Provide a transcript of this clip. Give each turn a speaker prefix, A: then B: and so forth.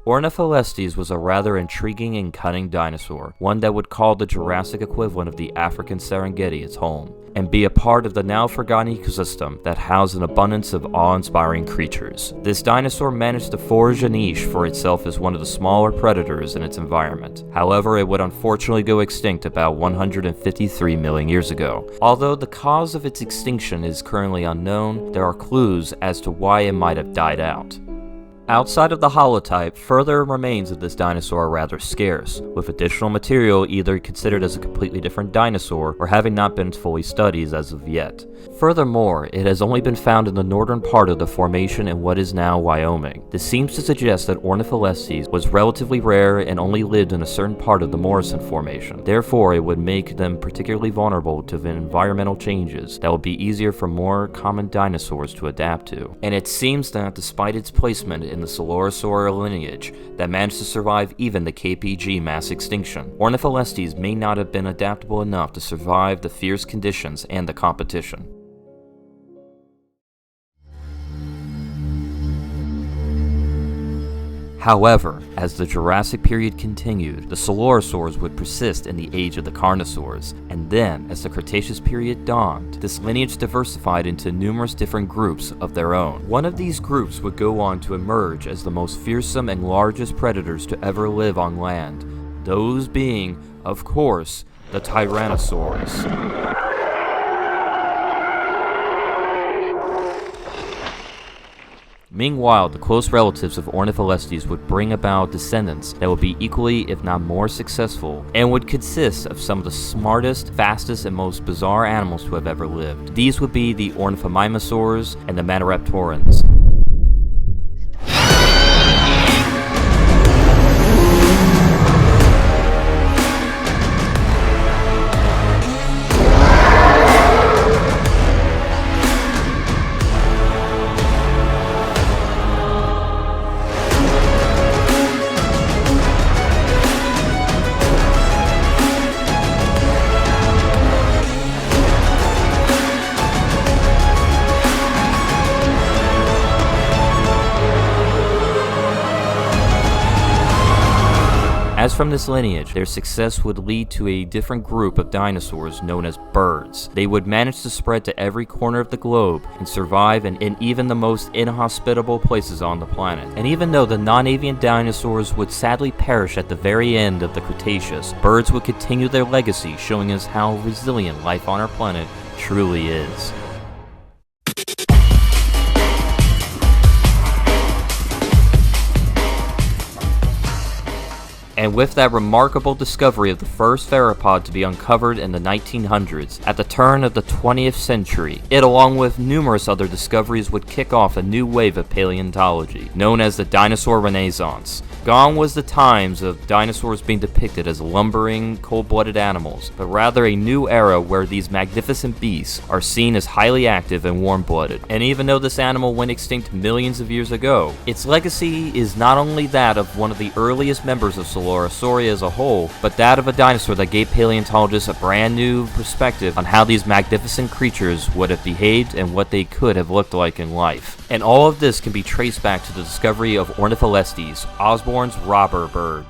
A: Ornitholestes was a rather intriguing and cunning dinosaur, one that would call the Jurassic equivalent of the African Serengeti its home, and be a part of the now forgotten ecosystem that housed an abundance of awe-inspiring creatures. This dinosaur managed to forge a niche for itself as one of the smaller predators in its environment. However, it would unfortunately go extinct about 153 million years ago. Although the cause of its extinction is currently unknown, there are clues as to why it might have died out. Outside of the holotype, further remains of this dinosaur are rather scarce, with additional material either considered as a completely different dinosaur or having not been fully studied as of yet. Furthermore, it has only been found in the northern part of the formation in what is now Wyoming. This seems to suggest that Ornitholestes was relatively rare and only lived in a certain part of the Morrison Formation. Therefore, it would make them particularly vulnerable to the environmental changes that would be easier for more common dinosaurs to adapt to. And it seems that despite its placement in the Coelurosaur lineage that managed to survive even the KPG mass extinction, Ornitholestes may not have been adaptable enough to survive the fierce conditions and the competition. However, as the Jurassic period continued, the Coelurosaurs would persist in the age of the Carnosaurs, and then, as the Cretaceous period dawned, this lineage diversified into numerous different groups of their own. One of these groups would go on to emerge as the most fearsome and largest predators to ever live on land, those being, of course, the Tyrannosaurs. Meanwhile, the close relatives of Ornitholestes would bring about descendants that would be equally, if not more, successful, and would consist of some of the smartest, fastest, and most bizarre animals to have ever lived. These would be the Ornithomimosaurs and the Maniraptorans. As from this lineage, their success would lead to a different group of dinosaurs known as birds. They would manage to spread to every corner of the globe and survive in even the most inhospitable places on the planet. And even though the non-avian dinosaurs would sadly perish at the very end of the Cretaceous, birds would continue their legacy, showing us how resilient life on our planet truly is. And with that remarkable discovery of the first theropod to be uncovered in the 1900s, at the turn of the 20th century, it along with numerous other discoveries would kick off a new wave of paleontology, known as the Dinosaur Renaissance. Gone was the times of dinosaurs being depicted as lumbering, cold-blooded animals, but rather a new era where these magnificent beasts are seen as highly active and warm-blooded. And even though this animal went extinct millions of years ago, its legacy is not only that of one of the earliest members of Coelurosauria as a whole, but that of a dinosaur that gave paleontologists a brand new perspective on how these magnificent creatures would have behaved and what they could have looked like in life. And all of this can be traced back to the discovery of Ornitholestes, Osborn's robber bird.